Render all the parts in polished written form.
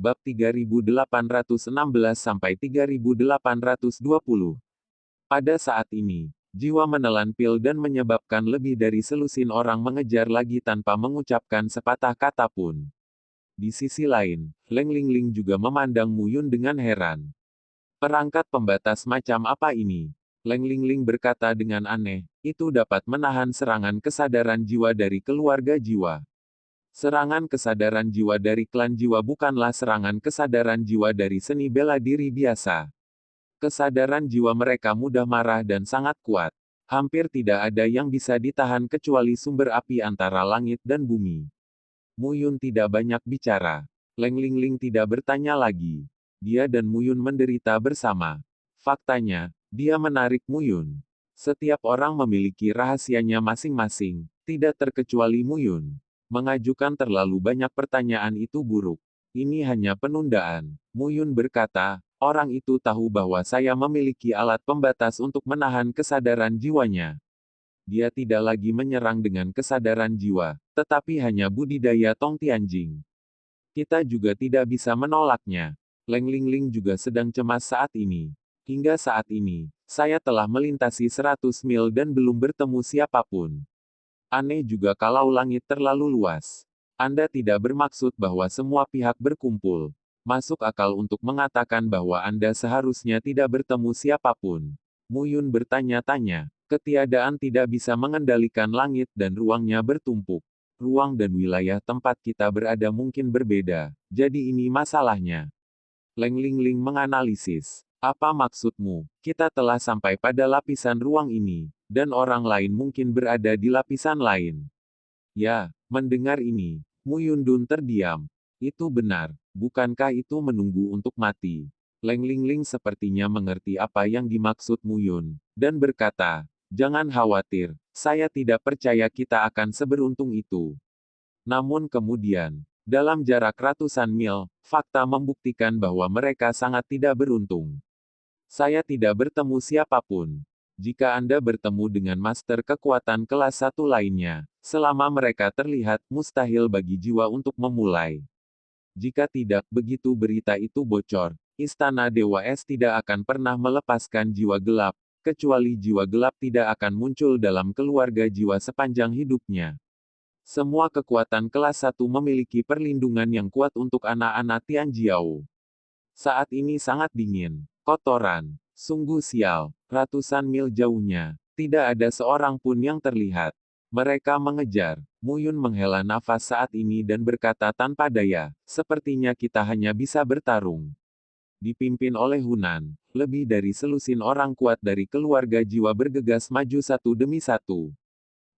Bab 3816-3820. Pada saat ini, jiwa menelan pil dan menyebabkan lebih dari selusin orang mengejar lagi tanpa mengucapkan sepatah kata pun. Di sisi lain, Leng Lingling juga memandang Mu Yun dengan heran. Perangkat pembatas macam apa ini? Leng Lingling berkata dengan aneh, itu dapat menahan serangan kesadaran jiwa dari keluarga jiwa. Serangan kesadaran jiwa dari klan jiwa bukanlah serangan kesadaran jiwa dari seni bela diri biasa. Kesadaran jiwa mereka mudah marah dan sangat kuat. Hampir tidak ada yang bisa ditahan kecuali sumber api antara langit dan bumi. Mu Yun tidak banyak bicara. Leng Lingling tidak bertanya lagi. Dia dan Mu Yun menderita bersama. Faktanya, dia menarik Mu Yun. Setiap orang memiliki rahasianya masing-masing, tidak terkecuali Mu Yun. Mengajukan terlalu banyak pertanyaan itu buruk. Ini hanya penundaan. Mu Yun berkata, orang itu tahu bahwa saya memiliki alat pembatas untuk menahan kesadaran jiwanya. Dia tidak lagi menyerang dengan kesadaran jiwa, tetapi hanya budidaya Tong Tianjing. Kita juga tidak bisa menolaknya. Leng Lingling juga sedang cemas saat ini. Hingga saat ini, saya telah melintasi 100 mil dan belum bertemu siapapun. Aneh juga kalau langit terlalu luas. Anda tidak bermaksud bahwa semua pihak berkumpul. Masuk akal untuk mengatakan bahwa Anda seharusnya tidak bertemu siapapun. Mu Yun bertanya-tanya. Ketiadaan tidak bisa mengendalikan langit dan ruangnya bertumpuk. Ruang dan wilayah tempat kita berada mungkin berbeda, jadi ini masalahnya. Leng Lingling menganalisis. Apa maksudmu? Kita telah sampai pada lapisan ruang ini, dan orang lain mungkin berada di lapisan lain. Ya, mendengar ini, Mu Yundun terdiam. Itu benar, bukankah itu menunggu untuk mati? Leng Lingling sepertinya mengerti apa yang dimaksud Mu Yun, dan berkata, jangan khawatir, saya tidak percaya kita akan seberuntung itu. Namun kemudian, dalam jarak ratusan mil, fakta membuktikan bahwa mereka sangat tidak beruntung. Saya tidak bertemu siapapun. Jika Anda bertemu dengan master kekuatan kelas 1 lainnya, selama mereka terlihat, mustahil bagi jiwa untuk memulai. Jika tidak, begitu berita itu bocor, Istana Dewa Es tidak akan pernah melepaskan jiwa gelap, kecuali jiwa gelap tidak akan muncul dalam keluarga jiwa sepanjang hidupnya. Semua kekuatan kelas 1 memiliki perlindungan yang kuat untuk anak-anak Tianjiao. Saat ini sangat dingin. Kotoran. Sungguh sial. Ratusan mil jauhnya. Tidak ada seorang pun yang terlihat. Mereka mengejar. Mu Yun menghela nafas saat ini dan berkata tanpa daya, sepertinya kita hanya bisa bertarung. Dipimpin oleh Hunan, lebih dari selusin orang kuat dari keluarga jiwa bergegas maju satu demi satu.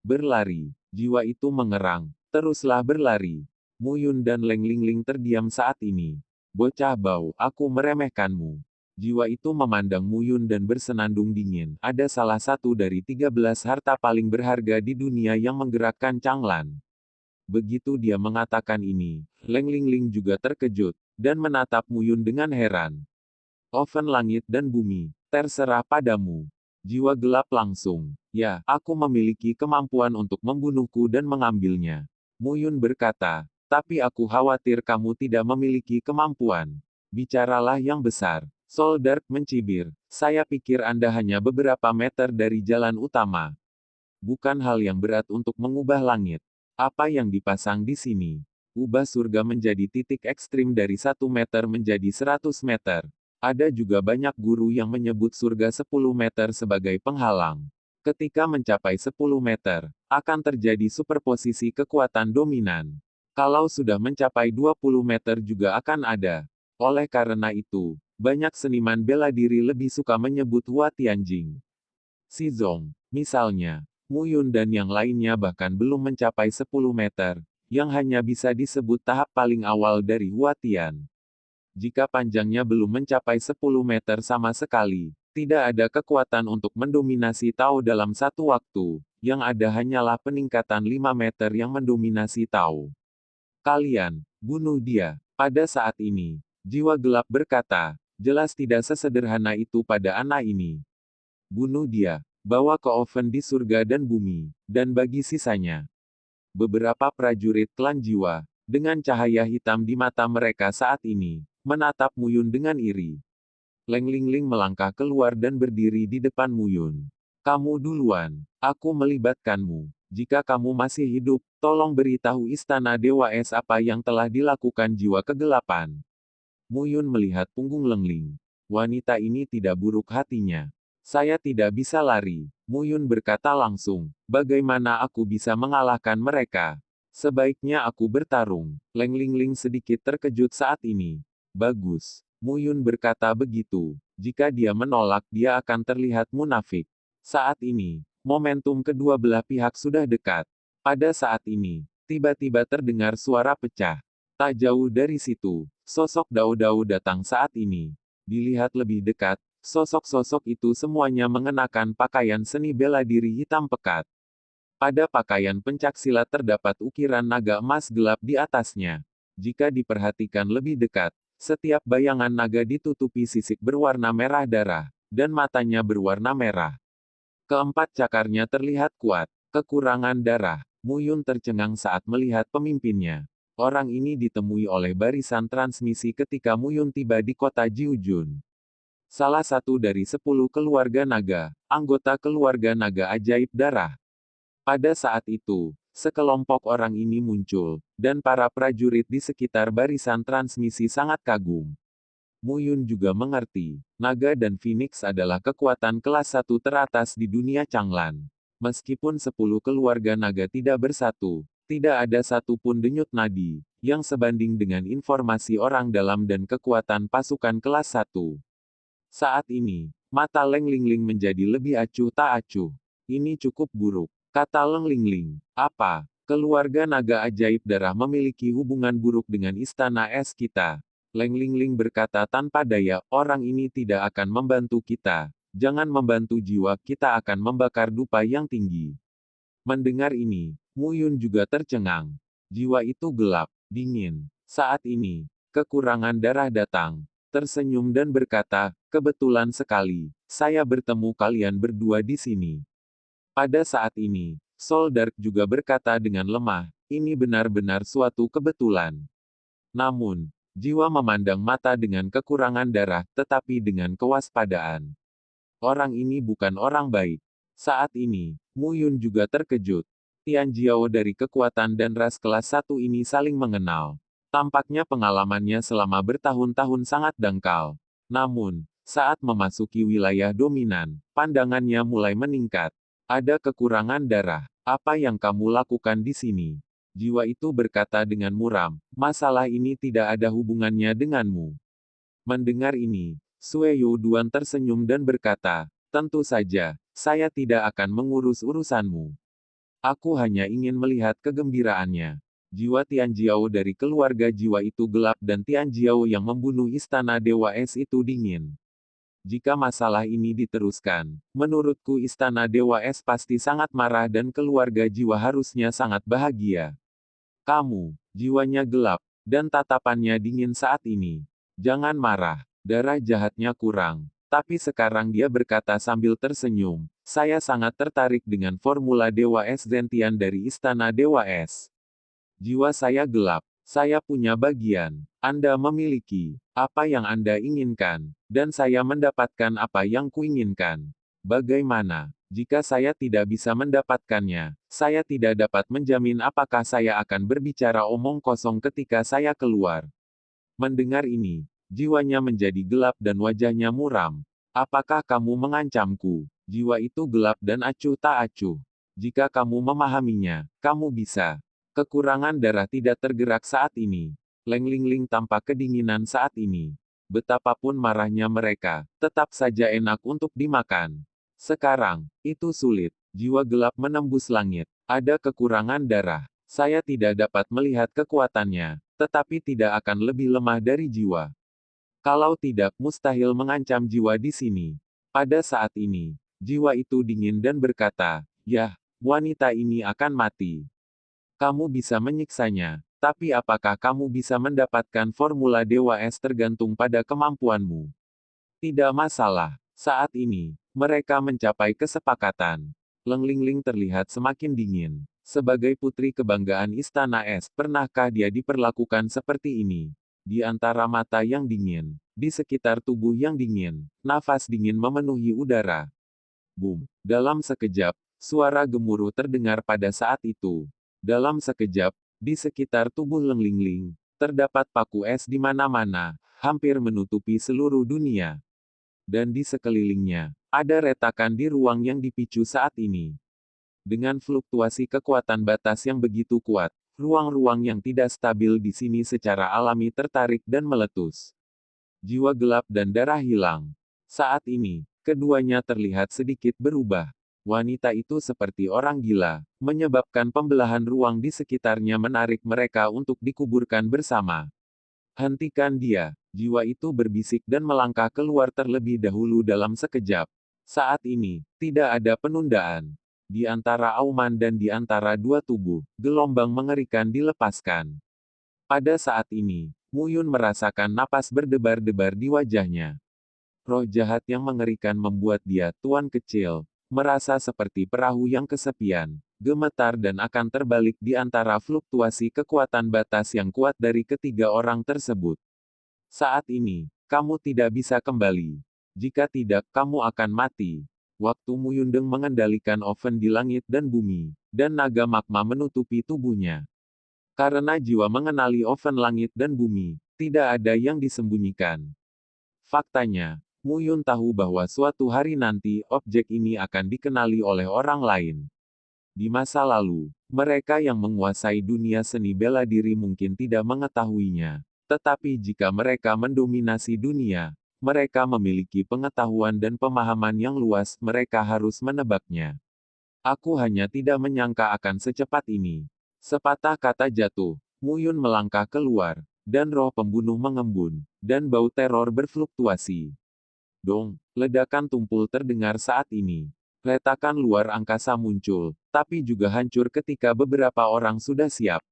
Berlari. Jiwa itu mengerang. Teruslah berlari. Mu Yun dan Leng Lingling terdiam saat ini. Bocah bau, aku meremehkanmu. Jiwa itu memandang Mu Yun dan bersenandung dingin. Ada salah satu dari 13 harta paling berharga di dunia yang menggerakkan Changlan. Begitu dia mengatakan ini, Leng Lingling juga terkejut, dan menatap Mu Yun dengan heran. Oven langit dan bumi, terserah padamu. Jiwa gelap langsung. Ya, aku memiliki kemampuan untuk membunuhku dan mengambilnya. Mu Yun berkata, tapi aku khawatir kamu tidak memiliki kemampuan. Bicaralah yang besar. Soldat mencibir. Saya pikir Anda hanya beberapa meter dari jalan utama. Bukan hal yang berat untuk mengubah langit. Apa yang dipasang di sini? Ubah surga menjadi titik ekstrim dari 1 meter menjadi 100 meter. Ada juga banyak guru yang menyebut surga 10 meter sebagai penghalang. Ketika mencapai 10 meter, akan terjadi superposisi kekuatan dominan. Kalau sudah mencapai 20 meter juga akan ada. Oleh karena itu, banyak seniman bela diri lebih suka menyebut Hua Tianjing. Zong, misalnya, Mu Yun dan yang lainnya bahkan belum mencapai 10 meter, yang hanya bisa disebut tahap paling awal dari Hua Tian. Jika panjangnya belum mencapai 10 meter sama sekali, tidak ada kekuatan untuk mendominasi Tao dalam satu waktu, yang ada hanyalah peningkatan 5 meter yang mendominasi Tao. Kalian, bunuh dia. Pada saat ini, jiwa gelap berkata, jelas tidak sesederhana itu pada anak ini. Bunuh dia, bawa ke oven di surga dan bumi, dan bagi sisanya. Beberapa prajurit klan jiwa, Dengan cahaya hitam di mata mereka saat ini, menatap Muyun dengan iri. Leng Lingling melangkah keluar dan berdiri di depan Muyun. Kamu duluan, aku melibatkanmu. Jika kamu masih hidup, tolong beritahu Istana Dewa Es apa yang telah dilakukan jiwa kegelapan. Muyun melihat punggung Lengling. Wanita ini tidak buruk hatinya. Saya tidak bisa lari, Muyun berkata langsung. Bagaimana aku bisa mengalahkan mereka? Sebaiknya aku bertarung. Leng Lingling sedikit terkejut saat ini. Bagus. Muyun berkata begitu. Jika dia menolak, dia akan terlihat munafik. Saat ini, momentum kedua belah pihak sudah dekat. Pada saat ini, tiba-tiba terdengar suara pecah. Tak jauh dari situ, sosok Dao Dao datang saat ini. Dilihat lebih dekat, sosok-sosok itu semuanya mengenakan pakaian seni bela diri hitam pekat. Pada pakaian pencaksilat terdapat ukiran naga emas gelap di atasnya. Jika diperhatikan lebih dekat, setiap bayangan naga ditutupi sisik berwarna merah darah, dan matanya berwarna merah. Keempat cakarnya terlihat kuat. Kekurangan darah. Muyun tercengang saat melihat pemimpinnya. Orang ini ditemui oleh barisan transmisi ketika Muyun tiba di kota Jiujun. Salah satu dari 10 keluarga naga, anggota keluarga naga ajaib darah. Pada saat itu, sekelompok orang ini muncul, dan para prajurit di sekitar barisan transmisi sangat kagum. Muyun juga mengerti, naga dan Phoenix adalah kekuatan kelas 1 teratas di dunia Changlan. Meskipun 10 keluarga naga tidak bersatu, tidak ada satupun denyut nadi, yang sebanding dengan informasi orang dalam dan kekuatan pasukan kelas 1. Saat ini, mata Leng Lingling menjadi lebih acuh tak acuh. Ini cukup buruk, kata Leng Lingling. Apa? Keluarga naga ajaib darah memiliki hubungan buruk dengan istana es kita. Leng Lingling berkata tanpa daya, orang ini tidak akan membantu kita. Jangan membantu jiwa, kita akan membakar dupa yang tinggi. Mendengar ini, Muyun juga tercengang. Jiwa itu gelap, dingin. Saat ini, kekurangan darah datang. Tersenyum dan berkata, kebetulan sekali, saya bertemu kalian berdua di sini. Pada saat ini, Soul Dark juga berkata dengan lemah, ini benar-benar suatu kebetulan. Namun, jiwa memandang mata dengan kekurangan darah, tetapi dengan kewaspadaan. Orang ini bukan orang baik. Saat ini, Muyun juga terkejut. Tian Jiao dari kekuatan dan ras kelas 1 ini saling mengenal. Tampaknya pengalamannya selama bertahun-tahun sangat dangkal. Namun, saat memasuki wilayah dominan, pandangannya mulai meningkat. Ada kekurangan darah. Apa yang kamu lakukan di sini? Jiwa itu berkata dengan muram, masalah ini tidak ada hubungannya denganmu. Mendengar ini, Sue Duan tersenyum dan berkata, tentu saja, saya tidak akan mengurus urusanmu. Aku hanya ingin melihat kegembiraannya. Jiwa Tian Jiao dari keluarga jiwa itu gelap dan Tian Jiao yang membunuh istana Dewa Es itu dingin. Jika masalah ini diteruskan, menurutku istana Dewa Es pasti sangat marah dan keluarga jiwa harusnya sangat bahagia. Kamu, jiwanya gelap, dan tatapannya dingin saat ini. Jangan marah, darah jahatnya kurang. Tapi sekarang dia berkata sambil tersenyum, saya sangat tertarik dengan formula Dewa Es Zentian dari Istana Dewa Es. Jiwa saya gelap, saya punya bagian, Anda memiliki, apa yang Anda inginkan, dan saya mendapatkan apa yang kuinginkan. Bagaimana? Jika saya tidak bisa mendapatkannya, saya tidak dapat menjamin apakah saya akan berbicara omong kosong ketika saya keluar. Mendengar ini, jiwanya menjadi gelap dan wajahnya muram. Apakah kamu mengancamku? Jiwa itu gelap dan acuh tak acuh. Jika kamu memahaminya, kamu bisa. Kekurangan darah tidak tergerak saat ini. Leng Lingling tampak kedinginan saat ini. Betapapun marahnya mereka, tetap saja enak untuk dimakan. Sekarang, itu sulit. Jiwa gelap menembus langit. Ada kekurangan darah. Saya tidak dapat melihat kekuatannya, tetapi tidak akan lebih lemah dari jiwa. Kalau tidak, mustahil mengancam jiwa di sini. Pada saat ini, jiwa itu dingin dan berkata, "Yah, wanita ini akan mati. Kamu bisa menyiksanya, tapi apakah kamu bisa mendapatkan formula Dewa Es tergantung pada kemampuanmu." Tidak masalah. Saat ini, mereka mencapai kesepakatan. Leng Lingling terlihat semakin dingin. Sebagai putri kebanggaan Istana Es, pernahkah dia diperlakukan seperti ini? Di antara mata yang dingin, di sekitar tubuh yang dingin, nafas dingin memenuhi udara. Boom! Dalam sekejap, suara gemuruh terdengar pada saat itu. Dalam sekejap, di sekitar tubuh Leng Lingling, terdapat paku es di mana-mana, hampir menutupi seluruh dunia. Dan di sekelilingnya, ada retakan di ruang yang dipicu saat ini. Dengan fluktuasi kekuatan batas yang begitu kuat, ruang-ruang yang tidak stabil di sini secara alami tertarik dan meletus. Jiwa gelap dan darah hilang. Saat ini, keduanya terlihat sedikit berubah. Wanita itu seperti orang gila, menyebabkan pembelahan ruang di sekitarnya menarik mereka untuk dikuburkan bersama. Hentikan dia, jiwa itu berbisik dan melangkah keluar terlebih dahulu dalam sekejap. Saat ini, tidak ada penundaan. Di antara auman dan di antara dua tubuh, gelombang mengerikan dilepaskan. Pada saat ini, Muyun merasakan napas berdebar-debar di wajahnya. Roh jahat yang mengerikan membuat dia, tuan kecil, merasa seperti perahu yang kesepian, gemetar dan akan terbalik di antara fluktuasi kekuatan batas yang kuat dari ketiga orang tersebut. Saat ini, kamu tidak bisa kembali. Jika tidak, kamu akan mati. Waktu Muyundeng mengendalikan oven di langit dan bumi, dan naga magma menutupi tubuhnya. Karena jiwa mengenali oven langit dan bumi, tidak ada yang disembunyikan. Faktanya, Muyun tahu bahwa suatu hari nanti, objek ini akan dikenali oleh orang lain. Di masa lalu, mereka yang menguasai dunia seni bela diri mungkin tidak mengetahuinya. Tetapi jika mereka mendominasi dunia, mereka memiliki pengetahuan dan pemahaman yang luas, mereka harus menebaknya. Aku hanya tidak menyangka akan secepat ini. Sepatah kata jatuh, Muyun melangkah keluar, dan roh pembunuh mengembun, dan bau teror berfluktuasi. Dong, ledakan tumpul terdengar saat ini. Retakan luar angkasa muncul, tapi juga hancur ketika beberapa orang sudah siap.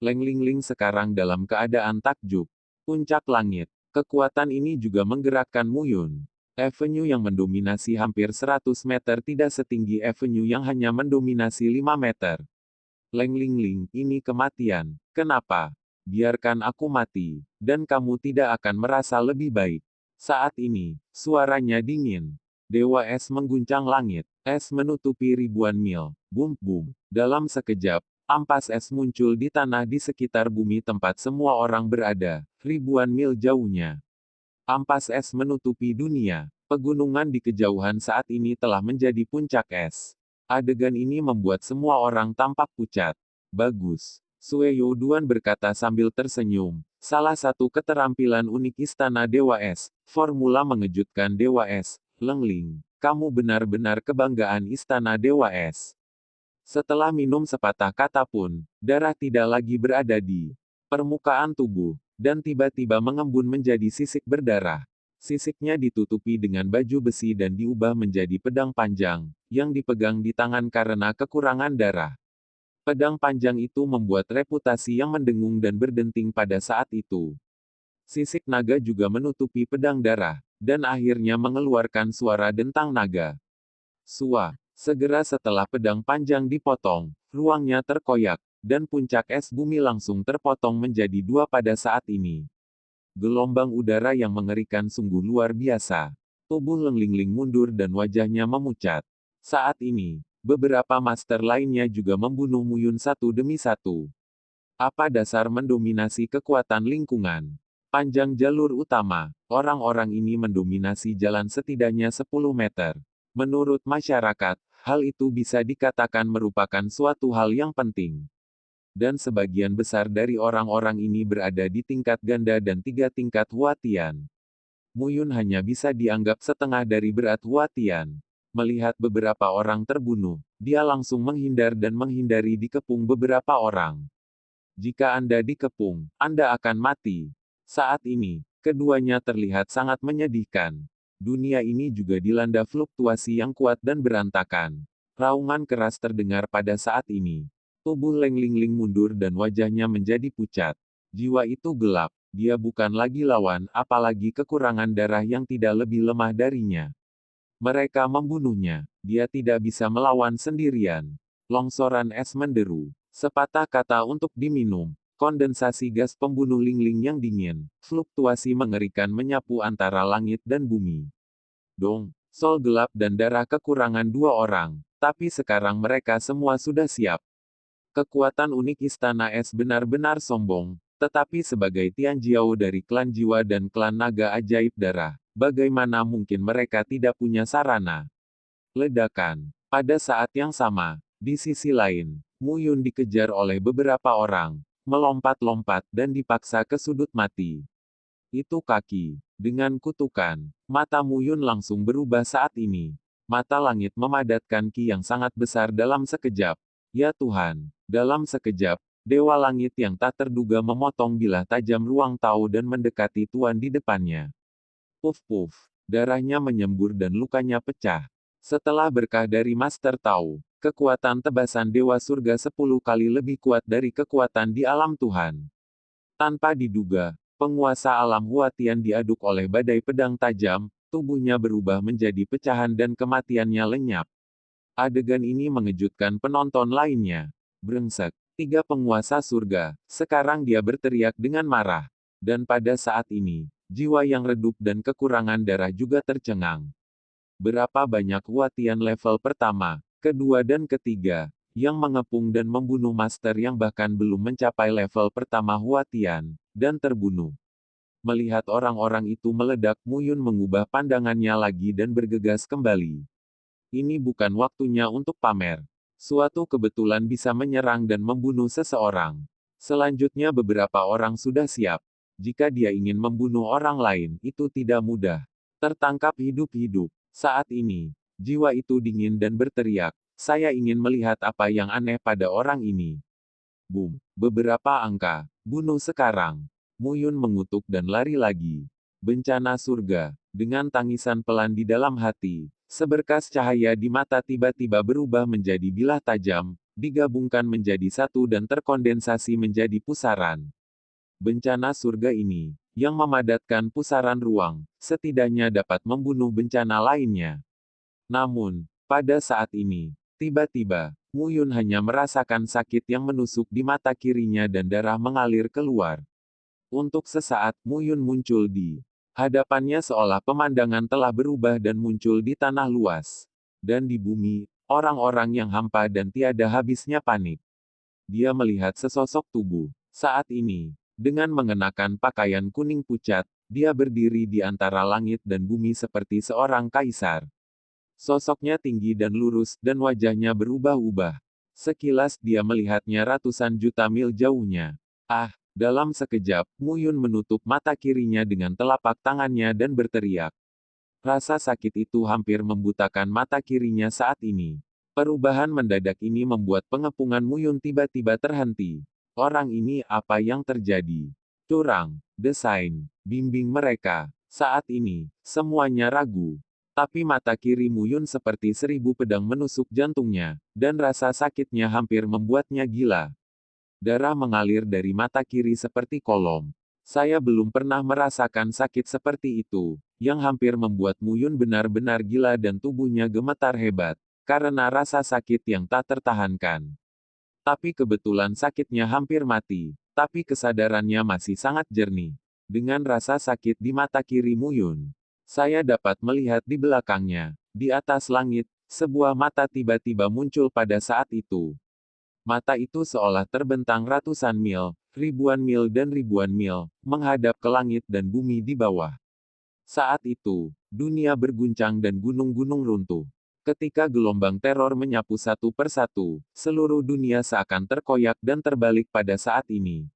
Leng Lingling sekarang dalam keadaan takjub. Puncak langit. Kekuatan ini juga menggerakkan Muyun. Avenue yang mendominasi hampir 100 meter tidak setinggi avenue yang hanya mendominasi 5 meter. Leng Lingling, ini kematian. Kenapa? Biarkan aku mati, dan kamu tidak akan merasa lebih baik. Saat ini, suaranya dingin. Dewa Es mengguncang langit. Es menutupi ribuan mil. Boom, boom. Dalam sekejap, ampas es muncul di tanah di sekitar bumi tempat semua orang berada, ribuan mil jauhnya. Ampas es menutupi dunia. Pegunungan di kejauhan saat ini telah menjadi puncak es. Adegan ini membuat semua orang tampak pucat. Bagus. Sueyo Duan berkata sambil tersenyum. Salah satu keterampilan unik Istana Dewa Es. Formula mengejutkan Dewa Es. Leng Ling, kamu benar-benar kebanggaan Istana Dewa Es. Setelah minum sepatah kata pun, darah tidak lagi berada di permukaan tubuh, dan tiba-tiba mengembun menjadi sisik berdarah. Sisiknya ditutupi dengan baju besi dan diubah menjadi pedang panjang, yang dipegang di tangan karena kekurangan darah. Pedang panjang itu membuat reputasi yang mendengung dan berdenting pada saat itu. Sisik naga juga menutupi pedang darah, dan akhirnya mengeluarkan suara dentang naga. Sua. Segera setelah pedang panjang dipotong, ruangnya terkoyak, dan puncak es bumi langsung terpotong menjadi dua pada saat ini. Gelombang udara yang mengerikan sungguh luar biasa. Tubuh Leng Lingling mundur dan wajahnya memucat. Saat ini, beberapa master lainnya juga membunuh Muyun satu demi satu. Apa dasar mendominasi kekuatan lingkungan? Panjang jalur utama, orang-orang ini mendominasi jalan setidaknya 10 meter. Menurut masyarakat, hal itu bisa dikatakan merupakan suatu hal yang penting. Dan sebagian besar dari orang-orang ini berada di tingkat ganda dan 3 tingkat Huatian. Muyun hanya bisa dianggap setengah dari berat Huatian. Melihat beberapa orang terbunuh, dia langsung menghindar dan menghindari dikepung beberapa orang. Jika Anda dikepung, Anda akan mati. Saat ini, keduanya terlihat sangat menyedihkan. Dunia ini juga dilanda fluktuasi yang kuat dan berantakan. Raungan keras terdengar pada saat ini. Tubuh Leng Lingling mundur dan wajahnya menjadi pucat. Jiwa itu gelap. Dia bukan lagi lawan, apalagi kekurangan darah yang tidak lebih lemah darinya. Mereka membunuhnya. Dia tidak bisa melawan sendirian. Longsoran es menderu. Sepatah kata untuk diminum. Kondensasi gas pembunuh lingling yang dingin. Fluktuasi mengerikan menyapu antara langit dan bumi. Dong, Sol gelap dan darah kekurangan dua orang. Tapi sekarang mereka semua sudah siap. Kekuatan unik Istana Es benar-benar sombong. Tetapi sebagai Tianjiao dari klan jiwa dan klan naga ajaib darah, bagaimana mungkin mereka tidak punya sarana? Ledakan. Pada saat yang sama, di sisi lain, Mu Yun dikejar oleh beberapa orang, melompat-lompat dan dipaksa ke sudut mati. Itu kaki. Dengan kutukan, mata Mu Yun langsung berubah saat ini. Mata langit memadatkan ki yang sangat besar dalam sekejap. Ya Tuhan, dalam sekejap, Dewa Langit yang tak terduga memotong bilah tajam ruang tahu dan mendekati Tuan di depannya. Puf-puf, darahnya menyembur dan lukanya pecah. Setelah berkah dari Master Tau, kekuatan tebasan Dewa Surga 10 kali lebih kuat dari kekuatan di alam Tuhan. Tanpa diduga, penguasa alam Huatian diaduk oleh badai pedang tajam, tubuhnya berubah menjadi pecahan dan kematiannya lenyap. Adegan ini mengejutkan penonton lainnya. Brengsek, tiga penguasa surga, sekarang dia berteriak dengan marah. Dan pada saat ini, jiwa yang redup dan kekurangan darah juga tercengang. Berapa banyak Huatian level pertama, kedua dan ketiga, yang mengepung dan membunuh master yang bahkan belum mencapai level pertama Huatian, dan terbunuh. Melihat orang-orang itu meledak, Mu Yun mengubah pandangannya lagi dan bergegas kembali. Ini bukan waktunya untuk pamer. Suatu kebetulan bisa menyerang dan membunuh seseorang. Selanjutnya beberapa orang sudah siap. Jika dia ingin membunuh orang lain, itu tidak mudah. Tertangkap hidup-hidup. Saat ini, jiwa itu dingin dan berteriak, saya ingin melihat apa yang aneh pada orang ini. Boom. Beberapa angka. Bunuh sekarang. Mu Yun mengutuk dan lari lagi. Bencana surga. Dengan tangisan pelan di dalam hati, seberkas cahaya di mata tiba-tiba berubah menjadi bilah tajam, digabungkan menjadi satu dan terkondensasi menjadi pusaran. Bencana surga ini, yang memadatkan pusaran ruang, setidaknya dapat membunuh bencana lainnya. Namun, pada saat ini, tiba-tiba, Mu Yun hanya merasakan sakit yang menusuk di mata kirinya dan darah mengalir keluar. Untuk sesaat, Mu Yun muncul di hadapannya seolah pemandangan telah berubah dan muncul di tanah luas. Dan di bumi, orang-orang yang hampa dan tiada habisnya panik. Dia melihat sesosok tubuh. Saat ini, dengan mengenakan pakaian kuning pucat, dia berdiri di antara langit dan bumi seperti seorang kaisar. Sosoknya tinggi dan lurus, dan wajahnya berubah-ubah. Sekilas dia melihatnya ratusan juta mil jauhnya. Ah, dalam sekejap, Mu Yun menutup mata kirinya dengan telapak tangannya dan berteriak. Rasa sakit itu hampir membutakan mata kirinya saat ini. Perubahan mendadak ini membuat pengepungan Mu Yun tiba-tiba terhenti. Orang ini apa yang terjadi? Curang, desain, bimbing mereka. Saat ini, semuanya ragu. Tapi mata kiri Mu Yun seperti 1000 pedang menusuk jantungnya, dan rasa sakitnya hampir membuatnya gila. Darah mengalir dari mata kiri seperti kolom. Saya belum pernah merasakan sakit seperti itu, yang hampir membuat Mu Yun benar-benar gila dan tubuhnya gemetar hebat, karena rasa sakit yang tak tertahankan. Tapi kebetulan sakitnya hampir mati, tapi kesadarannya masih sangat jernih. Dengan rasa sakit di mata kiri Mu Yun, saya dapat melihat di belakangnya, di atas langit, sebuah mata tiba-tiba muncul pada saat itu. Mata itu seolah terbentang ratusan mil, ribuan mil, menghadap ke langit dan bumi di bawah. Saat itu, dunia berguncang dan gunung-gunung runtuh. Ketika gelombang teror menyapu satu persatu, seluruh dunia seakan terkoyak dan terbalik pada saat ini.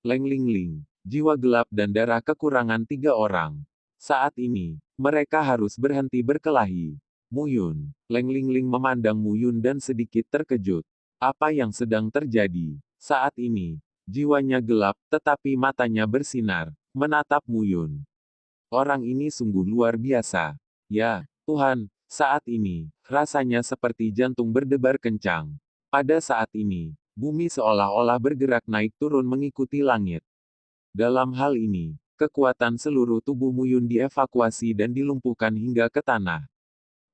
Leng Ling Ling, jiwa gelap dan darah kekurangan 3 orang. Saat ini, mereka harus berhenti berkelahi. Mu Yun, Leng Ling Ling memandang Mu Yun dan sedikit terkejut. Apa yang sedang terjadi? Saat ini, jiwanya gelap, tetapi matanya bersinar, menatap Mu Yun. Orang ini sungguh luar biasa. Ya, Tuhan, saat ini, rasanya seperti jantung berdebar kencang. Pada saat ini, bumi seolah-olah bergerak naik turun mengikuti langit. Dalam hal ini, kekuatan seluruh tubuh Mu Yun dievakuasi dan dilumpuhkan hingga ke tanah.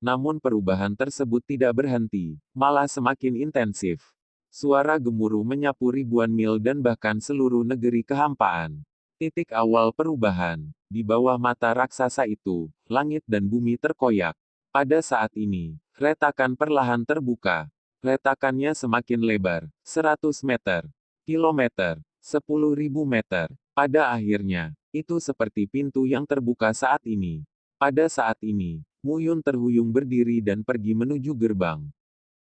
Namun perubahan tersebut tidak berhenti, malah semakin intensif. Suara gemuruh menyapu ribuan mil dan bahkan seluruh negeri kehampaan. Titik awal perubahan. Di bawah mata raksasa itu, langit dan bumi terkoyak. Pada saat ini, retakan perlahan terbuka. Retakannya semakin lebar, 100 meter, kilometer, 10.000 meter. Pada akhirnya, itu seperti pintu yang terbuka saat ini. Pada saat ini, Muyun terhuyung berdiri dan pergi menuju gerbang.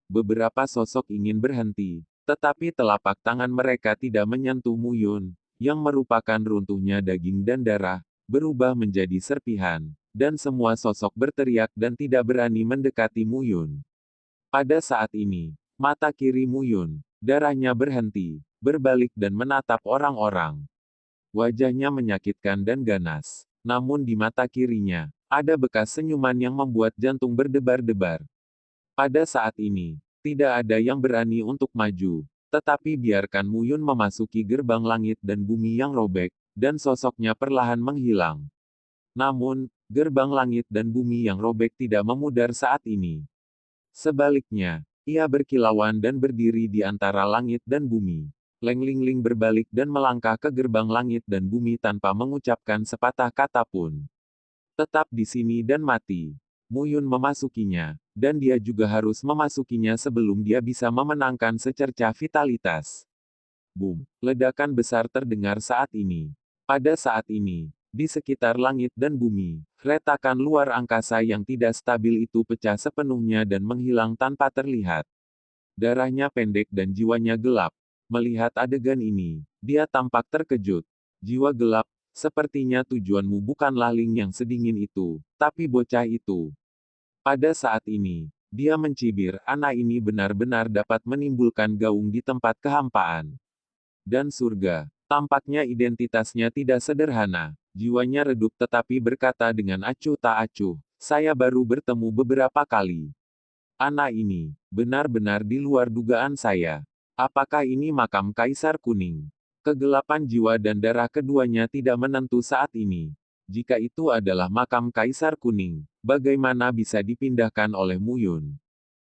Beberapa sosok ingin berhenti, tetapi telapak tangan mereka tidak menyentuh Muyun, yang merupakan runtuhnya daging dan darah, berubah menjadi serpihan, dan semua sosok berteriak dan tidak berani mendekati Muyun. Pada saat ini, mata kiri Muyun, darahnya berhenti, berbalik dan menatap orang-orang. Wajahnya menyakitkan dan ganas. Namun di mata kirinya, ada bekas senyuman yang membuat jantung berdebar-debar. Pada saat ini, tidak ada yang berani untuk maju. Tetapi biarkan Muyun memasuki gerbang langit dan bumi yang robek, dan sosoknya perlahan menghilang. Namun, gerbang langit dan bumi yang robek tidak memudar saat ini. Sebaliknya, ia berkilauan dan berdiri di antara langit dan bumi. Leng Lingling berbalik dan melangkah ke gerbang langit dan bumi tanpa mengucapkan sepatah kata pun. Tetap di sini dan mati. Muyun memasukinya, dan dia juga harus memasukinya sebelum dia bisa memenangkan secercah vitalitas. Boom! Ledakan besar terdengar saat ini. Pada saat ini, di sekitar langit dan bumi, retakan luar angkasa yang tidak stabil itu pecah sepenuhnya dan menghilang tanpa terlihat. Darahnya pendek dan jiwanya gelap. Melihat adegan ini, dia tampak terkejut. Jiwa gelap, sepertinya tujuanmu bukanlah Ling yang sedingin itu, tapi bocah itu. Pada saat ini, dia mencibir, anak ini benar-benar dapat menimbulkan gaung di tempat kehampaan. Dan surga. Tampaknya identitasnya tidak sederhana. Jiwanya redup tetapi berkata dengan acuh tak acuh, saya baru bertemu beberapa kali. Anak ini, benar-benar di luar dugaan saya. Apakah ini makam Kaisar Kuning? Kegelapan jiwa dan darah keduanya tidak menentu saat ini. Jika itu adalah makam Kaisar Kuning, bagaimana bisa dipindahkan oleh Muyun?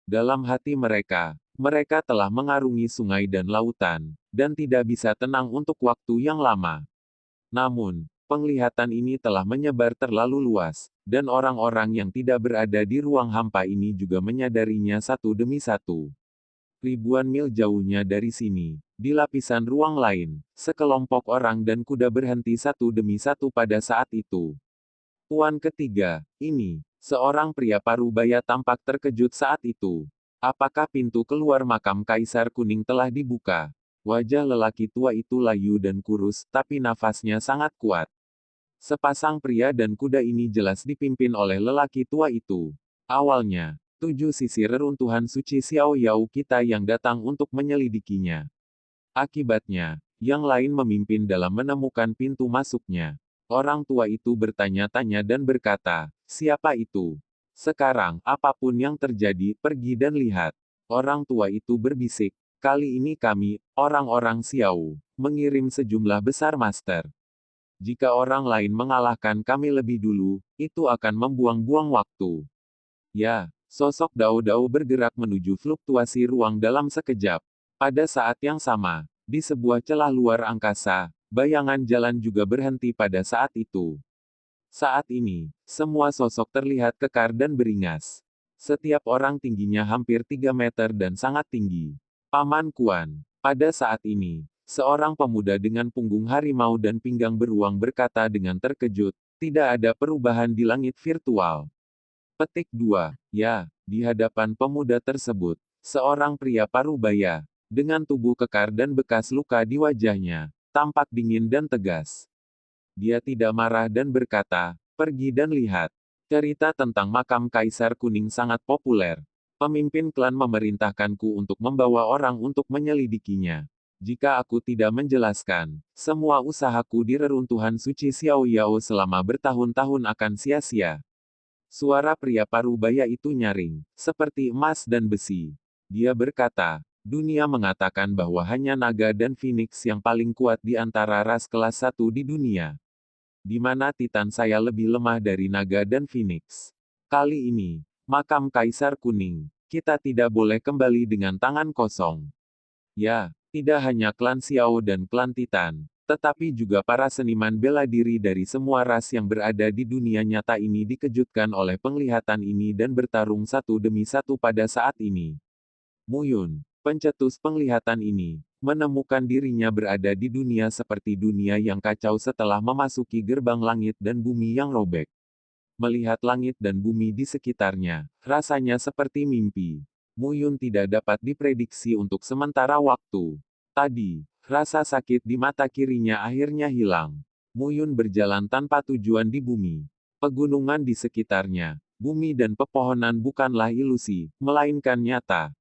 Dalam hati mereka, mereka telah mengarungi sungai dan lautan, dan tidak bisa tenang untuk waktu yang lama. Namun, penglihatan ini telah menyebar terlalu luas, dan orang-orang yang tidak berada di ruang hampa ini juga menyadarinya satu demi satu. Ribuan mil jauhnya dari sini, di lapisan ruang lain, sekelompok orang dan kuda berhenti satu demi satu pada saat itu. Tuan ketiga, ini, seorang pria parubaya tampak terkejut saat itu. Apakah pintu keluar makam Kaisar Kuning telah dibuka? Wajah lelaki tua itu layu dan kurus, tapi nafasnya sangat kuat. Sepasang pria dan kuda ini jelas dipimpin oleh lelaki tua itu. Awalnya, 7 sisi reruntuhan suci Xiao Yao kita yang datang untuk menyelidikinya. Akibatnya, yang lain memimpin dalam menemukan pintu masuknya. Orang tua itu bertanya-tanya dan berkata, siapa itu? Sekarang, apapun yang terjadi, pergi dan lihat. Orang tua itu berbisik, kali ini kami, orang-orang Xiao, mengirim sejumlah besar master. Jika orang lain mengalahkan kami lebih dulu, itu akan membuang-buang waktu. Ya, sosok Dao Dao bergerak menuju fluktuasi ruang dalam sekejap. Pada saat yang sama, di sebuah celah luar angkasa, bayangan jalan juga berhenti pada saat itu. Saat ini, semua sosok terlihat kekar dan beringas. Setiap orang tingginya hampir 3 meter dan sangat tinggi. Paman Kuan. Pada saat ini, seorang pemuda dengan punggung harimau dan pinggang beruang berkata dengan terkejut, tidak ada perubahan di langit virtual. Petik 2. Ya, di hadapan pemuda tersebut, seorang pria parubaya, dengan tubuh kekar dan bekas luka di wajahnya, tampak dingin dan tegas. Dia tidak marah dan berkata, pergi dan lihat. Cerita tentang makam Kaisar Kuning sangat populer. Pemimpin klan memerintahkanku untuk membawa orang untuk menyelidikinya. Jika aku tidak menjelaskan, semua usahaku di reruntuhan suci Xiao Yao selama bertahun-tahun akan sia-sia. Suara pria parubaya itu nyaring, seperti emas dan besi. Dia berkata, dunia mengatakan bahwa hanya naga dan phoenix yang paling kuat di antara ras kelas 1 di dunia. Di mana Titan saya lebih lemah dari naga dan phoenix. Kali ini, Makam Kaisar Kuning. Kita tidak boleh kembali dengan tangan kosong. Ya, tidak hanya klan Xiao dan klan Titan, tetapi juga para seniman bela diri dari semua ras yang berada di dunia nyata ini dikejutkan oleh penglihatan ini dan bertarung satu demi satu pada saat ini. Muyun, pencetus penglihatan ini, menemukan dirinya berada di dunia seperti dunia yang kacau setelah memasuki gerbang langit dan bumi yang robek. Melihat langit dan bumi di sekitarnya, rasanya seperti mimpi. Muyun tidak dapat diprediksi untuk sementara waktu. Tadi, rasa sakit di mata kirinya akhirnya hilang. Muyun berjalan tanpa tujuan di bumi. Pegunungan di sekitarnya, bumi dan pepohonan bukanlah ilusi, melainkan nyata.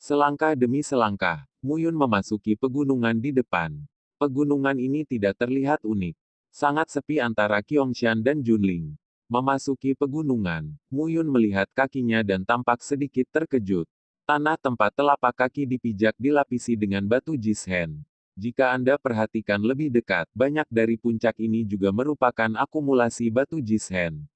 Selangkah demi selangkah, Muyun memasuki pegunungan di depan. Pegunungan ini tidak terlihat unik. Sangat sepi antara Qiongxian dan Junling. Memasuki pegunungan, Muyun melihat kakinya dan tampak sedikit terkejut. Tanah tempat telapak kaki dipijak dilapisi dengan batu Jishen. Jika Anda perhatikan lebih dekat, banyak dari puncak ini juga merupakan akumulasi batu Jishen.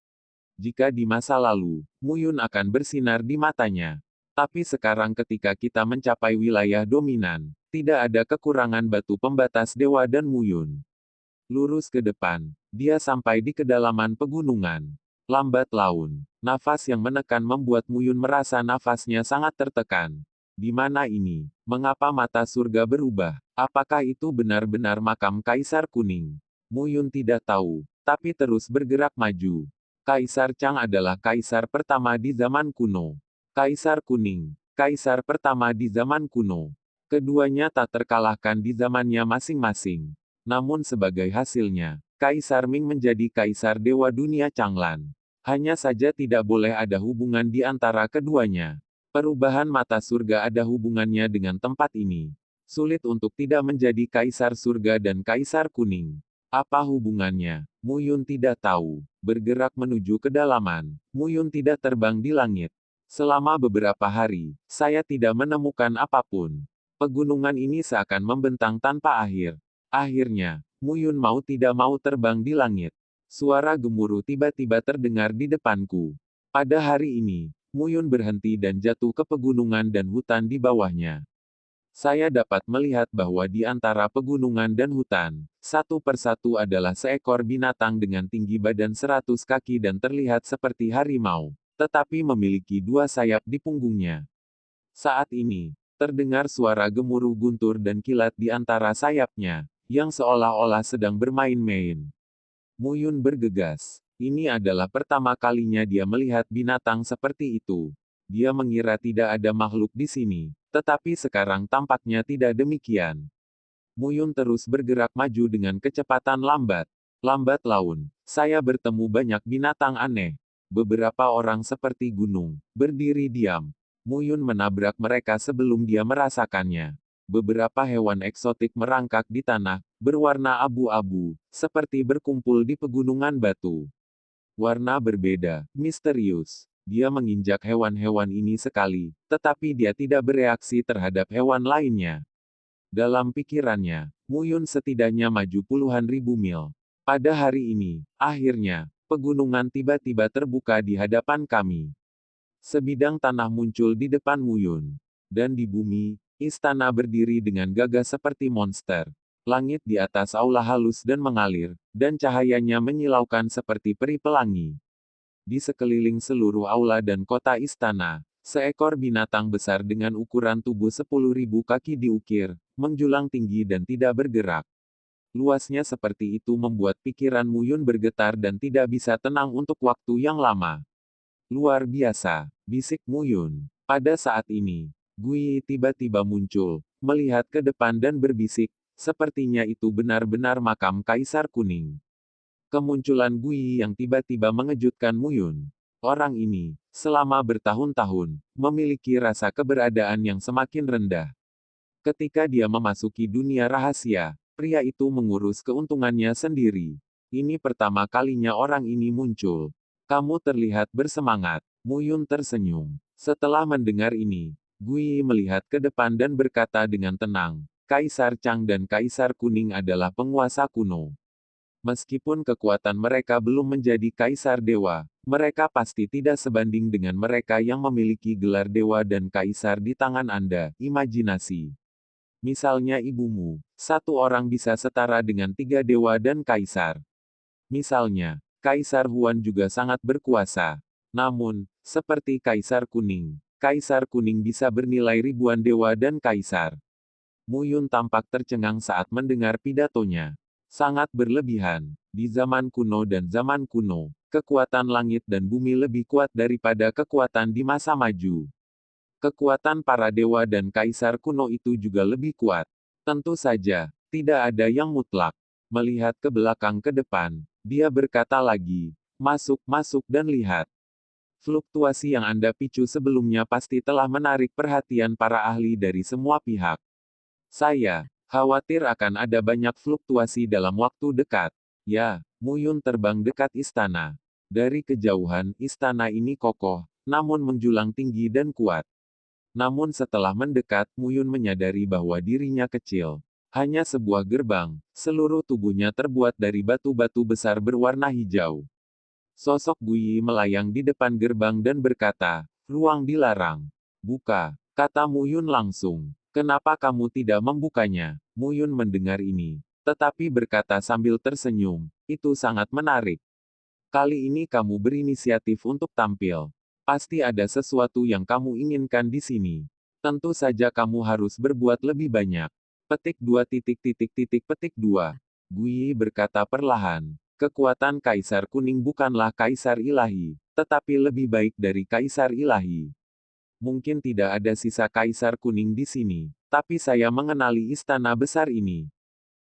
Jika di masa lalu, Muyun akan bersinar di matanya. Tapi sekarang ketika kita mencapai wilayah dominan, tidak ada kekurangan batu pembatas dewa dan Muyun. Lurus ke depan, dia sampai di kedalaman pegunungan. Lambat laun, nafas yang menekan membuat Muyun merasa nafasnya sangat tertekan. Di mana ini? Mengapa mata surga berubah? Apakah itu benar-benar makam Kaisar Kuning? Muyun tidak tahu, tapi terus bergerak maju. Kaisar Chang adalah kaisar pertama di zaman kuno. Kaisar Kuning, kaisar pertama di zaman kuno. Keduanya tak terkalahkan di zamannya masing-masing. Namun sebagai hasilnya, Kaisar Ming menjadi kaisar dewa dunia Changlan. Hanya saja tidak boleh ada hubungan di antara keduanya. Perubahan mata surga ada hubungannya dengan tempat ini. Sulit untuk tidak menjadi kaisar surga dan kaisar kuning. Apa hubungannya? Muyun tidak tahu. Bergerak menuju kedalaman, Muyun tidak terbang di langit. Selama beberapa hari, saya tidak menemukan apapun. Pegunungan ini seakan membentang tanpa akhir. Akhirnya, Muyun mau tidak mau terbang di langit. Suara gemuruh tiba-tiba terdengar di depanku. Pada hari ini, Muyun berhenti dan jatuh ke pegunungan dan hutan di bawahnya. Saya dapat melihat bahwa di antara pegunungan dan hutan, satu persatu adalah seekor binatang dengan tinggi badan 100 kaki dan terlihat seperti harimau, tetapi memiliki dua sayap di punggungnya. Saat ini, terdengar suara gemuruh guntur dan kilat di antara sayapnya, yang seolah-olah sedang bermain-main. Muyun bergegas. Ini adalah pertama kalinya dia melihat binatang seperti itu. Dia mengira tidak ada makhluk di sini, tetapi sekarang tampaknya tidak demikian. Muyun terus bergerak maju dengan kecepatan lambat. Lambat laun, saya bertemu banyak binatang aneh. Beberapa orang seperti gunung, berdiri diam. Muyun menabrak mereka sebelum dia merasakannya. Beberapa hewan eksotik merangkak di tanah, berwarna abu-abu, seperti berkumpul di pegunungan batu. Warna berbeda, misterius. Dia menginjak hewan-hewan ini sekali, tetapi dia tidak bereaksi terhadap hewan lainnya. Dalam pikirannya, Muyun setidaknya maju puluhan ribu mil. Pada hari ini, akhirnya, pegunungan tiba-tiba terbuka di hadapan kami. Sebidang tanah muncul di depan Muyun. Dan di bumi, istana berdiri dengan gagah seperti monster. Langit di atas aula halus dan mengalir, dan cahayanya menyilaukan seperti peri pelangi. Di sekeliling seluruh aula dan kota istana, seekor binatang besar dengan ukuran tubuh 10.000 kaki diukir, menjulang tinggi dan tidak bergerak. Luasnya seperti itu membuat pikiran Muyun bergetar dan tidak bisa tenang untuk waktu yang lama. Luar biasa, bisik Muyun. Pada saat ini, Gui tiba-tiba muncul, melihat ke depan dan berbisik, sepertinya itu benar-benar makam Kaisar Kuning. Kemunculan Gui yang tiba-tiba mengejutkan Muyun. Orang ini, selama bertahun-tahun, memiliki rasa keberadaan yang semakin rendah. Ketika dia memasuki dunia rahasia, pria itu mengurus keuntungannya sendiri. Ini pertama kalinya orang ini muncul. Kamu terlihat bersemangat. Muyun tersenyum. Setelah mendengar ini, Gui melihat ke depan dan berkata dengan tenang, Kaisar Chang dan Kaisar Kuning adalah penguasa kuno. Meskipun kekuatan mereka belum menjadi kaisar dewa, Mereka pasti tidak sebanding dengan mereka yang memiliki gelar dewa dan kaisar di tangan Anda. Imajinasi. Misalnya ibumu, satu orang bisa setara dengan 3 dewa dan kaisar. Misalnya, Kaisar Huan juga sangat berkuasa. Namun, seperti Kaisar Kuning bisa bernilai ribuan dewa dan kaisar. Mu Yun tampak tercengang saat mendengar pidatonya. Sangat berlebihan. Di zaman kuno dan zaman kuno, kekuatan langit dan bumi lebih kuat daripada kekuatan di masa maju. Kekuatan para dewa dan kaisar kuno itu juga lebih kuat. Tentu saja, tidak ada yang mutlak. Melihat ke belakang ke depan, dia berkata lagi, masuk, masuk dan lihat. Fluktuasi yang Anda picu sebelumnya pasti telah menarik perhatian para ahli dari semua pihak. Saya khawatir akan ada banyak fluktuasi dalam waktu dekat. Ya, Mu Yun terbang dekat istana. Dari kejauhan, istana ini kokoh, namun menjulang tinggi dan kuat. Namun setelah mendekat, Mu Yun menyadari bahwa dirinya kecil. Hanya sebuah gerbang, seluruh tubuhnya terbuat dari batu-batu besar berwarna hijau. Sosok Guyi melayang di depan gerbang dan berkata, ruang dilarang. Buka, kata Mu Yun langsung. Kenapa kamu tidak membukanya? Mu Yun mendengar ini, tetapi berkata sambil tersenyum, itu sangat menarik. Kali ini kamu berinisiatif untuk tampil. Pasti ada sesuatu yang kamu inginkan di sini. Tentu saja kamu harus berbuat lebih banyak. Petik 2. Guyi berkata perlahan. Kekuatan Kaisar Kuning bukanlah Kaisar Ilahi, tetapi lebih baik dari Kaisar Ilahi. Mungkin tidak ada sisa Kaisar Kuning di sini, tapi saya mengenali istana besar ini.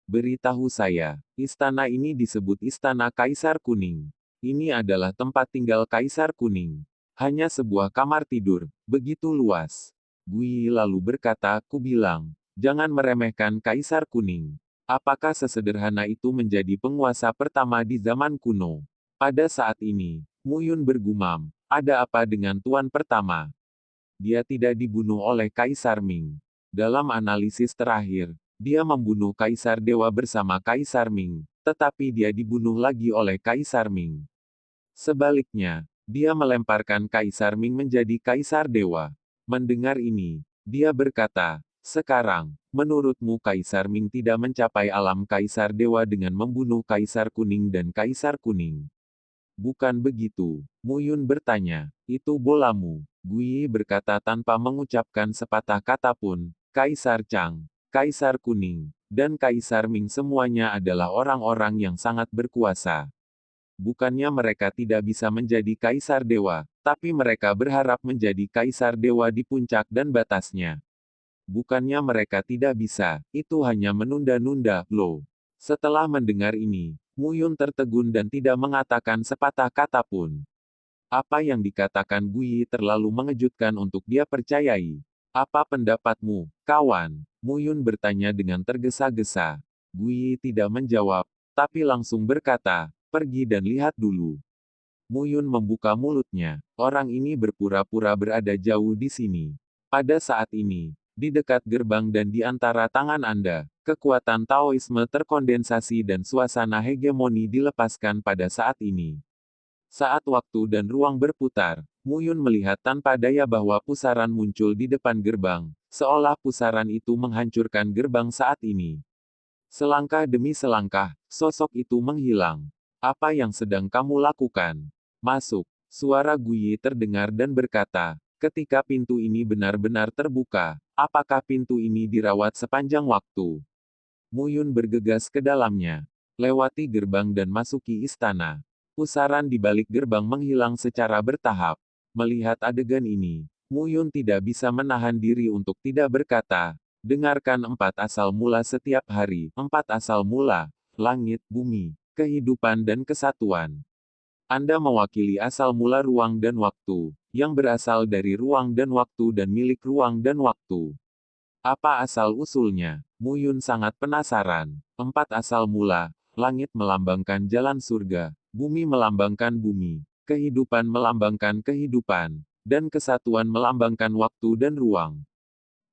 Beritahu saya, istana ini disebut Istana Kaisar Kuning. Ini adalah tempat tinggal Kaisar Kuning. Hanya sebuah kamar tidur, begitu luas. Guyi lalu berkata, ku bilang, jangan meremehkan Kaisar Kuning. Apakah sesederhana itu menjadi penguasa pertama di zaman kuno? Pada saat ini, Mu Yun bergumam, ada apa dengan Tuan Pertama? Dia tidak dibunuh oleh Kaisar Ming. Dalam analisis terakhir, dia membunuh Kaisar Dewa bersama Kaisar Ming, tetapi dia dibunuh lagi oleh Kaisar Ming. Sebaliknya, dia melemparkan Kaisar Ming menjadi Kaisar Dewa. Mendengar ini, dia berkata, sekarang, menurutmu Kaisar Ming tidak mencapai alam Kaisar Dewa dengan membunuh Kaisar Kuning dan Kaisar Kuning? Bukan begitu, Mu Yun bertanya, itu bolamu. Guyi berkata tanpa mengucapkan sepatah kata pun, Kaisar Chang, Kaisar Kuning, dan Kaisar Ming semuanya adalah orang-orang yang sangat berkuasa. Bukannya mereka tidak bisa menjadi Kaisar Dewa, tapi mereka berharap menjadi Kaisar Dewa di puncak dan batasnya. Bukannya mereka tidak bisa, itu hanya menunda-nunda, loh. Setelah mendengar ini, Mu Yun tertegun dan tidak mengatakan sepatah kata pun. Apa yang dikatakan Guyi terlalu mengejutkan untuk dia percayai. Apa pendapatmu, kawan? Mu Yun bertanya dengan tergesa-gesa. Guyi tidak menjawab, tapi langsung berkata, pergi dan lihat dulu. Mu Yun membuka mulutnya. Orang ini berpura-pura berada jauh di sini. Pada saat ini, di dekat gerbang dan di antara tangan Anda, kekuatan Taoisme terkondensasi dan suasana hegemoni dilepaskan pada saat ini. Saat waktu dan ruang berputar, Mu Yun melihat tanpa daya bahwa pusaran muncul di depan gerbang, seolah pusaran itu menghancurkan gerbang saat ini. Selangkah demi selangkah, sosok itu menghilang. Apa yang sedang kamu lakukan? Masuk. Suara Guyi terdengar dan berkata, ketika pintu ini benar-benar terbuka, apakah pintu ini dirawat sepanjang waktu? Mu Yun bergegas ke dalamnya, lewati gerbang dan masuki istana. Pusaran di balik gerbang menghilang secara bertahap. Melihat adegan ini, Mu Yun tidak bisa menahan diri untuk tidak berkata, dengarkan 4 asal mula setiap hari, 4 asal mula, langit, bumi, kehidupan dan kesatuan. Anda mewakili asal mula ruang dan waktu, yang berasal dari ruang dan waktu dan milik ruang dan waktu. Apa asal-usulnya? Mu Yun sangat penasaran. 4 asal mula, langit melambangkan jalan surga, bumi melambangkan bumi, kehidupan melambangkan kehidupan, dan kesatuan melambangkan waktu dan ruang.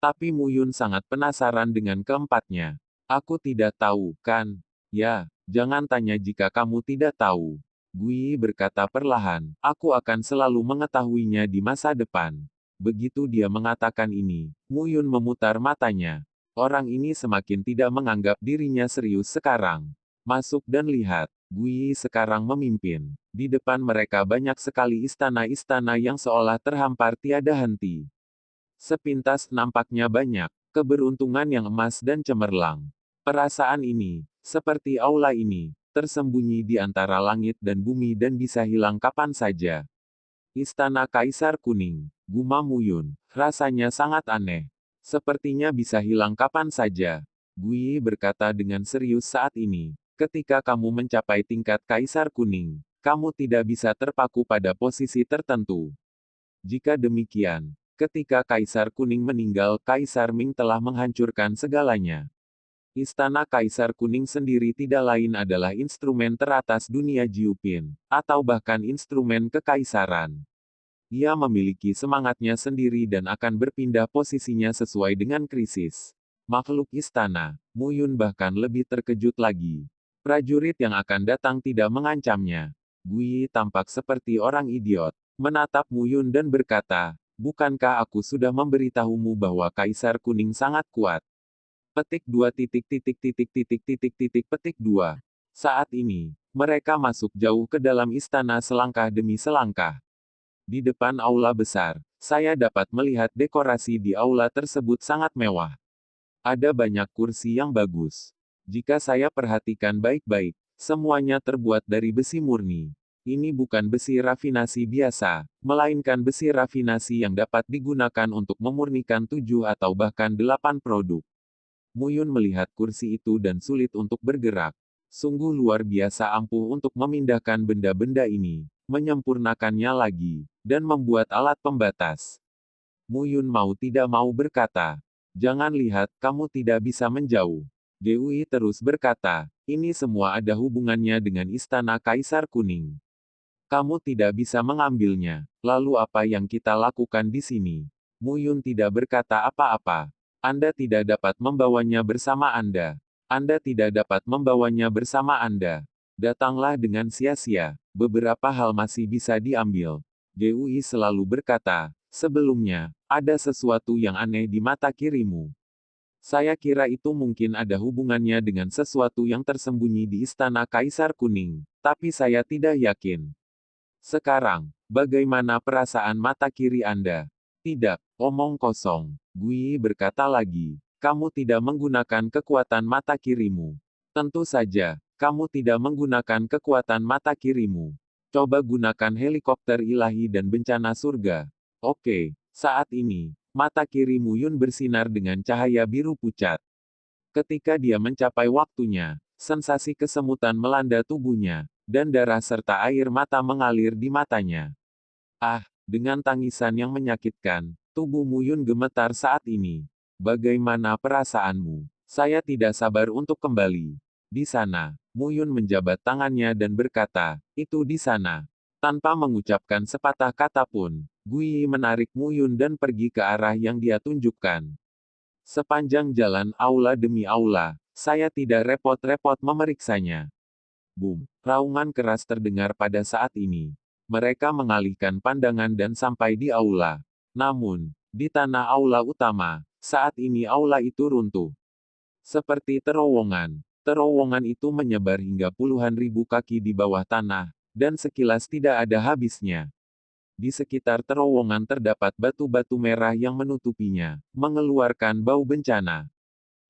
Tapi Mu Yun sangat penasaran dengan keempatnya. Aku tidak tahu, kan? Ya, jangan tanya jika kamu tidak tahu. Gui berkata perlahan, aku akan selalu mengetahuinya di masa depan. Begitu dia mengatakan ini, Muyun memutar matanya. Orang ini semakin tidak menganggap dirinya serius sekarang. Masuk dan lihat, Gui sekarang memimpin. Di depan mereka banyak sekali istana-istana yang seolah terhampar tiada henti. Sepintas nampaknya banyak keberuntungan yang emas dan cemerlang. Perasaan ini, seperti aula ini, tersembunyi di antara langit dan bumi dan bisa hilang kapan saja. Istana Kaisar Kuning, gumam Muyun, rasanya sangat aneh. Sepertinya bisa hilang kapan saja. Gui berkata dengan serius saat ini, ketika kamu mencapai tingkat Kaisar Kuning, kamu tidak bisa terpaku pada posisi tertentu. Jika demikian, ketika Kaisar Kuning meninggal, Kaisar Ming telah menghancurkan segalanya. Istana Kaisar Kuning sendiri tidak lain adalah instrumen teratas dunia Jiupin, atau bahkan instrumen kekaisaran. Ia memiliki semangatnya sendiri dan akan berpindah posisinya sesuai dengan krisis. Makhluk istana, Muyun bahkan lebih terkejut lagi. Prajurit yang akan datang tidak mengancamnya. Gui tampak seperti orang idiot, menatap Muyun dan berkata, bukankah aku sudah memberitahumu bahwa Kaisar Kuning sangat kuat? Petik 2 petik 2. Saat ini, mereka masuk jauh ke dalam istana selangkah demi selangkah. Di depan aula besar, saya dapat melihat dekorasi di aula tersebut sangat mewah. Ada banyak kursi yang bagus. Jika saya perhatikan baik-baik, semuanya terbuat dari besi murni. Ini bukan besi rafinasi biasa, melainkan besi rafinasi yang dapat digunakan untuk memurnikan 7 atau bahkan 8 produk. Muyun melihat kursi itu dan sulit untuk bergerak. Sungguh luar biasa ampuh untuk memindahkan benda-benda ini, menyempurnakannya lagi, dan membuat alat pembatas. Muyun mau tidak mau berkata, jangan lihat, kamu tidak bisa menjauh. Dewi terus berkata, ini semua ada hubungannya dengan istana Kaisar Kuning. Kamu tidak bisa mengambilnya. Lalu apa yang kita lakukan di sini? Muyun tidak berkata apa-apa. Anda tidak dapat membawanya bersama Anda. Anda tidak dapat membawanya bersama Anda. Datanglah dengan sia-sia. Beberapa hal masih bisa diambil. Dewi selalu berkata, sebelumnya, ada sesuatu yang aneh di mata kirimu. Saya kira itu mungkin ada hubungannya dengan sesuatu yang tersembunyi di istana Kaisar Kuning, tapi saya tidak yakin. Sekarang, bagaimana perasaan mata kiri Anda? Tidak, omong kosong. Gui berkata lagi, kamu tidak menggunakan kekuatan mata kirimu. Tentu saja, kamu tidak menggunakan kekuatan mata kirimu. Coba gunakan helikopter ilahi dan bencana surga. Oke, saat ini, mata kiri Muyun bersinar dengan cahaya biru pucat. Ketika dia mencapai waktunya, sensasi kesemutan melanda tubuhnya, dan darah serta air mata mengalir di matanya. Ah, dengan tangisan yang menyakitkan, tubuh Muyun gemetar saat ini. Bagaimana perasaanmu? Saya tidak sabar untuk kembali. Di sana, Muyun menjabat tangannya dan berkata, itu di sana. Tanpa mengucapkan sepatah kata pun, Gui menarik Muyun dan pergi ke arah yang dia tunjukkan. Sepanjang jalan aula demi aula, saya tidak repot-repot memeriksanya. Boom! Raungan keras terdengar pada saat ini. Mereka mengalihkan pandangan dan sampai di aula. Namun, di tanah aula utama, saat ini aula itu runtuh. Seperti terowongan. Terowongan itu menyebar hingga puluhan ribu kaki di bawah tanah, dan sekilas tidak ada habisnya. Di sekitar terowongan terdapat batu-batu merah yang menutupinya, mengeluarkan bau bencana.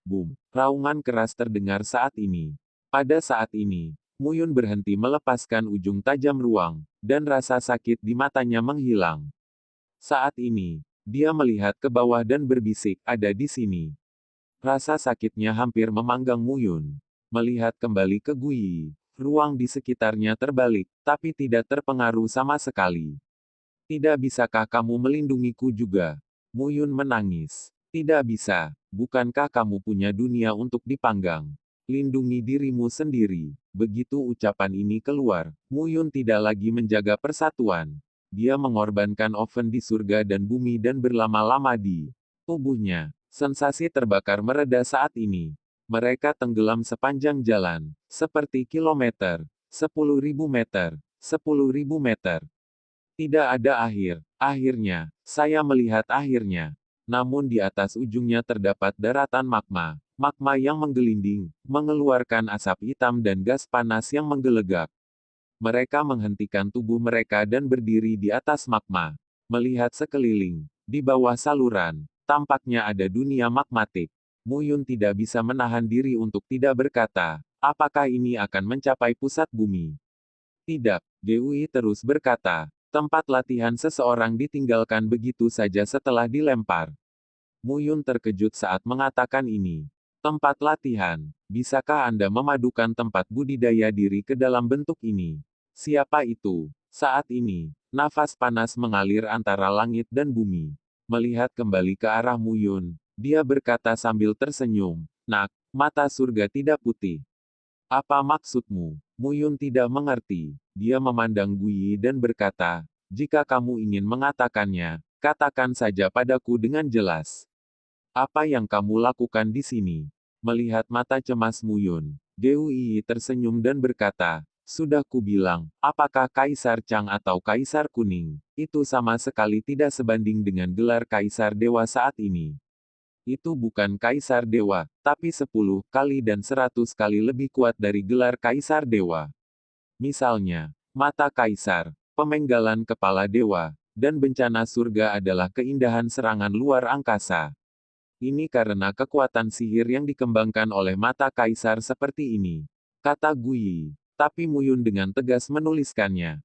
Boom! Raungan keras terdengar saat ini. Pada saat ini, Muyun berhenti melepaskan ujung tajam ruang, dan rasa sakit di matanya menghilang. Saat ini, dia melihat ke bawah dan berbisik, ada di sini. Rasa sakitnya hampir memanggang Muyun. Melihat kembali ke Gui, ruang di sekitarnya terbalik, tapi tidak terpengaruh sama sekali. Tidak bisakah kamu melindungiku juga? Muyun menangis. Tidak bisa. Bukankah kamu punya dunia untuk dipanggang? Lindungi dirimu sendiri. Begitu ucapan ini keluar, Muyun tidak lagi menjaga persatuan. Dia mengorbankan oven di surga dan bumi dan berlama-lama di tubuhnya. Sensasi terbakar mereda saat ini. Mereka tenggelam sepanjang jalan, seperti kilometer, 10.000 meter, 10.000 meter. Tidak ada akhir. Akhirnya, saya melihat akhirnya. Namun di atas ujungnya terdapat daratan magma. Magma yang menggelinding, mengeluarkan asap hitam dan gas panas yang menggelegak. Mereka menghentikan tubuh mereka dan berdiri di atas magma. Melihat sekeliling, di bawah saluran, tampaknya ada dunia magmatik. Muyun tidak bisa menahan diri untuk tidak berkata, apakah ini akan mencapai pusat bumi? Tidak, Dewi terus berkata. Tempat latihan seseorang ditinggalkan begitu saja setelah dilempar. Muyun terkejut saat mengatakan ini. Tempat latihan, bisakah Anda memadukan tempat budidaya diri ke dalam bentuk ini? Siapa itu? Saat ini, nafas panas mengalir antara langit dan bumi. Melihat kembali ke arah Muyun, dia berkata sambil tersenyum, "Nak, mata surga tidak putih. Apa maksudmu?" Muyun tidak mengerti. Dia memandang Guyi dan berkata, "Jika kamu ingin mengatakannya, katakan saja padaku dengan jelas. Apa yang kamu lakukan di sini?" Melihat mata cemas Muyun, Dewi tersenyum dan berkata, "Sudah kubilang, apakah Kaisar Chang atau Kaisar Kuning, itu sama sekali tidak sebanding dengan gelar Kaisar Dewa saat ini. Itu bukan Kaisar Dewa, tapi 10 kali dan 100 kali lebih kuat dari gelar Kaisar Dewa. Misalnya, mata Kaisar, pemenggalan kepala dewa, dan bencana surga adalah keindahan serangan luar angkasa. Ini karena kekuatan sihir yang dikembangkan oleh mata Kaisar seperti ini," kata Guyi. Tapi Muyun dengan tegas menuliskannya.